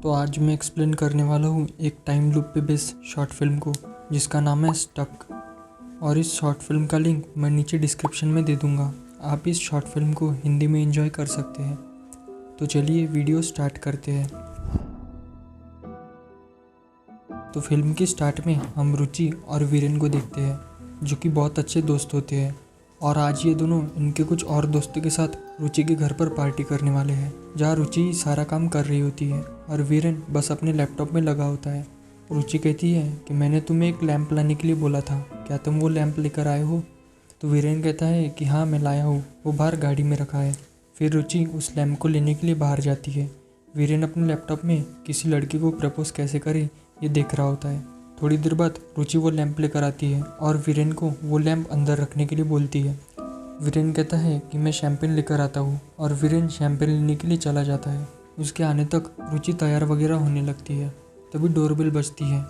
तो आज मैं एक्सप्लेन करने वाला हूँ एक टाइम लूप पे बेस्ड शॉर्ट फिल्म को जिसका नाम है स्टक। और इस शॉर्ट फिल्म का लिंक मैं नीचे डिस्क्रिप्शन में दे दूँगा। आप इस शॉर्ट फिल्म को हिंदी में एंजॉय कर सकते हैं। तो चलिए वीडियो स्टार्ट करते हैं। तो फिल्म की स्टार्ट में हम रुचि और वीरेन को देखते हैं जो कि बहुत अच्छे दोस्त होते हैं। और आज ये दोनों इनके कुछ और दोस्तों के साथ रुचि के घर पर पार्टी करने वाले हैं, जहाँ रुचि सारा काम कर रही होती है और वीरेन बस अपने लैपटॉप में लगा होता है। रुचि कहती है कि मैंने तुम्हें एक लैंप लाने के लिए बोला था, क्या तुम वो लैंप लेकर आए हो? तो वीरेन कहता है कि हाँ मैं लाया हूँ, वो बाहर गाड़ी में रखा है। फिर रुचि उस लैंप को लेने के लिए बाहर जाती है। वीरेन अपने लैपटॉप में किसी लड़की को प्रपोज कैसे करे ये देख रहा होता है। थोड़ी देर बाद रुचि वो लैंप लेकर आती है और वीरेन को वो लैंप अंदर रखने के लिए बोलती है। वीरेन कहता है कि मैं शैम्पेन लेकर आता हूँ और वीरेन शैम्पेन लेने के लिए चला जाता है। उसके आने तक रुचि तैयार वगैरह होने लगती है। तभी डोरबेल बजती है।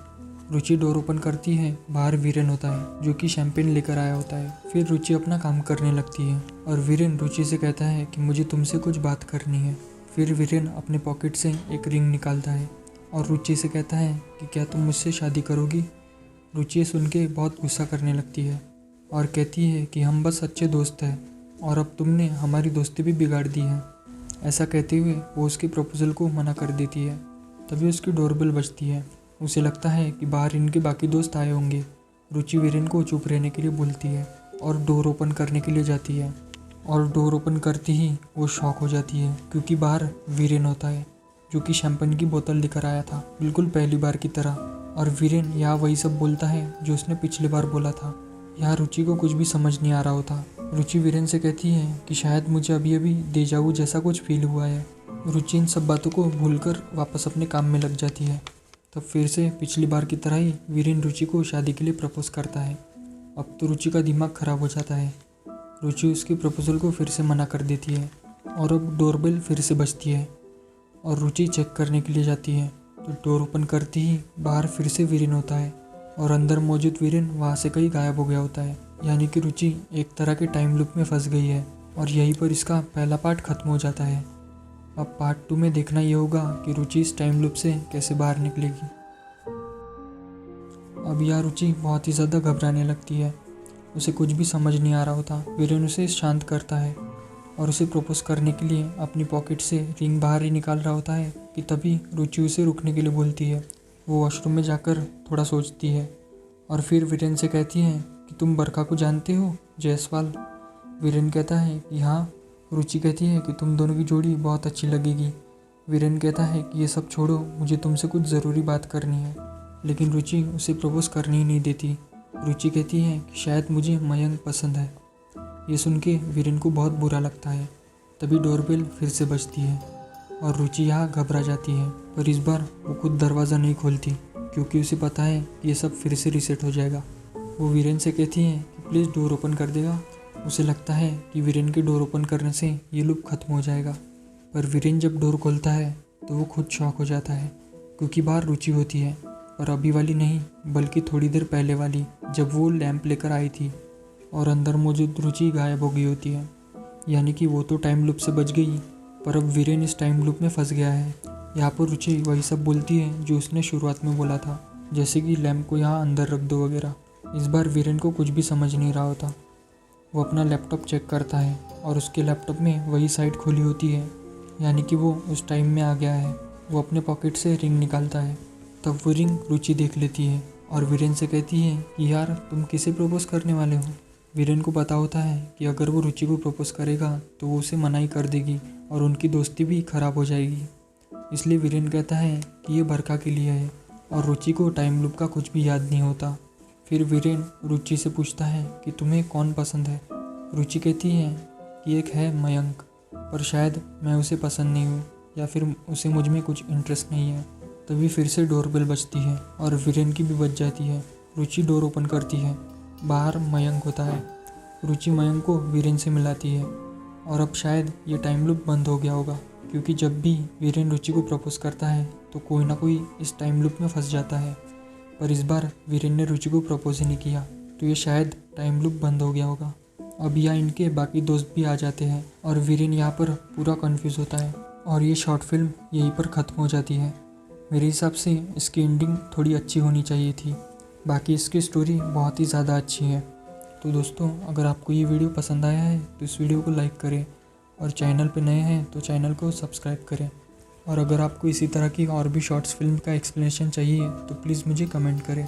रुचि डोर ओपन करती है। बाहर वीरेन होता है जो कि शैम्पेन लेकर आया होता है। फिर रुचि अपना काम करने लगती है और वीरेन रुचि से कहता है कि मुझे तुमसे कुछ बात करनी है। फिर वीरेन अपने पॉकेट से एक रिंग निकालता है और रुचि से कहता है कि क्या तुम मुझसे शादी करोगी? रुचि सुन के बहुत गुस्सा करने लगती है और कहती है कि हम बस अच्छे दोस्त हैं और अब तुमने हमारी दोस्ती भी बिगाड़ दी है। ऐसा कहते हुए वो उसके प्रपोजल को मना कर देती है। तभी उसकी डोरबेल बजती है। उसे लगता है कि बाहर इनके बाकी दोस्त आए होंगे। रुचि वीरेन को चुप रहने के लिए बोलती है और डोर ओपन करने के लिए जाती है। और डोर ओपन करते ही वो शॉक हो जाती है क्योंकि बाहर वीरेन होता है जो कि शैम्पेन की बोतल लेकर आया था, बिल्कुल पहली बार की तरह। और वीरेन यहाँ वही सब बोलता है जो उसने पिछली बार बोला था। यहाँ रुचि को कुछ भी समझ नहीं आ रहा होता। रुचि वीरेन से कहती है कि शायद मुझे अभी अभी डेजावू जैसा कुछ फील हुआ है। रुचि इन सब बातों को भूलकर वापस अपने काम में लग जाती है। तब फिर से पिछली बार की तरह ही वीरेन रुचि को शादी के लिए प्रपोज करता है। अब तो रुचि का दिमाग खराब हो जाता है। रुचि उसके प्रपोजल को फिर से मना कर देती है और अब डोरबेल फिर से बजती है और रुचि चेक करने के लिए जाती है। तो डोर ओपन करते ही बाहर फिर से वीरेन होता है और अंदर मौजूद वीरेन वहाँ से कहीं गायब हो गया होता है। यानी कि रुचि एक तरह के टाइम लूप में फंस गई है और यहीं पर इसका पहला पार्ट खत्म हो जाता है। अब पार्ट 2 में देखना ये होगा कि रुचि इस टाइम लूप से कैसे बाहर निकलेगी। अब यह रुचि बहुत ही ज़्यादा घबराने लगती है। उसे कुछ भी समझ नहीं आ रहा होता। वीरेन उसे शांत करता है और उसे प्रपोज करने के लिए अपनी पॉकेट से रिंग बाहर ही निकाल रहा होता है कि तभी रुचि उसे रुकने के लिए बोलती है। वो वॉशरूम में जाकर थोड़ा सोचती है और फिर वीरेन से कहती है कि तुम बरखा को जानते हो, जायसवाल? वीरेन कहता है कि हाँ। रुचि कहती है कि तुम दोनों की जोड़ी बहुत अच्छी लगेगी। वीरेन कहता है कि ये सब छोड़ो, मुझे तुमसे कुछ ज़रूरी बात करनी है। लेकिन रुचि उसे प्रपोज करने ही नहीं देती। रुचि कहती है कि शायद मुझे मयंक पसंद है। ये सुन के वीरेन को बहुत बुरा लगता है। तभी डोरबेल फिर से बजती है और रुचि यहाँ घबरा जाती है, पर इस बार वो खुद दरवाज़ा नहीं खोलती क्योंकि उसे पता है कि ये सब फिर से रीसेट हो जाएगा। वो वीरेन से कहती है कि प्लीज़ डोर ओपन कर देगा। उसे लगता है कि वीरेन के डोर ओपन करने से ये लूप खत्म हो जाएगा, पर वीरेन जब डोर खोलता है तो वो खुद शॉक हो जाता है क्योंकि बाहर रुचि होती है, पर अभी वाली नहीं बल्कि थोड़ी देर पहले वाली, जब वो लैंप लेकर आई थी। और अंदर मौजूद रुचि गायब हो गई होती है। यानी कि वो तो टाइम लूप से बच गई, पर अब वीरेन इस टाइम लूप में फंस गया है। यहाँ पर रुचि वही सब बोलती है जो उसने शुरुआत में बोला था, जैसे कि लैंप को यहाँ अंदर रख दो वगैरह। इस बार वीरेन को कुछ भी समझ नहीं रहा होता। वो अपना लैपटॉप चेक करता है और उसके लैपटॉप में वही साइट खुली होती है, यानी कि वो उस टाइम में आ गया है। वो अपने पॉकेट से रिंग निकालता है। तब वो रिंग रुचि देख लेती है और वीरेन से कहती है कि यार तुम किसे प्रपोज करने वाले हो? वीरेन को पता होता है कि अगर वो रुचि को प्रपोज करेगा तो वो उसे मना ही कर देगी और उनकी दोस्ती भी खराब हो जाएगी। इसलिए वीरेन कहता है कि ये बरखा के लिए है और रुचि को टाइम लूप का कुछ भी याद नहीं होता। फिर वीरेन रुचि से पूछता है कि तुम्हें कौन पसंद है? रुचि कहती है कि एक है मयंक, पर शायद मैं उसे पसंद नहीं हूँ या फिर उसे मुझ में कुछ इंटरेस्ट नहीं है। तभी फिर से डोरबेल बजती है और वीरेन की भी बज जाती है। रुचि डोर ओपन करती है। बाहर मयंक होता है। रुचि मयंक को वीरेन से मिलाती है और अब शायद ये टाइम लूप बंद हो गया होगा क्योंकि जब भी वीरेन रुचि को प्रपोज करता है तो कोई ना कोई इस टाइम लूप में फंस जाता है। पर इस बार वीरेन ने रुचि को प्रपोज ही नहीं किया, तो ये शायद टाइम लूप बंद हो गया होगा। अब यहाँ इनके बाकी दोस्त भी आ जाते हैं और वीरेन यहाँ पर पूरा कंफ्यूज होता है और ये शॉर्ट फिल्म यहीं पर ख़त्म हो जाती है। मेरे हिसाब से इसकी एंडिंग थोड़ी अच्छी होनी चाहिए थी। बाकी इसकी स्टोरी बहुत ही ज़्यादा अच्छी है। तो दोस्तों, अगर आपको ये वीडियो पसंद आया है तो इस वीडियो को लाइक करें और चैनल पे नए हैं तो चैनल को सब्सक्राइब करें। और अगर आपको इसी तरह की और भी शॉर्ट्स फिल्म का एक्सप्लेनेशन चाहिए तो प्लीज़ मुझे कमेंट करें।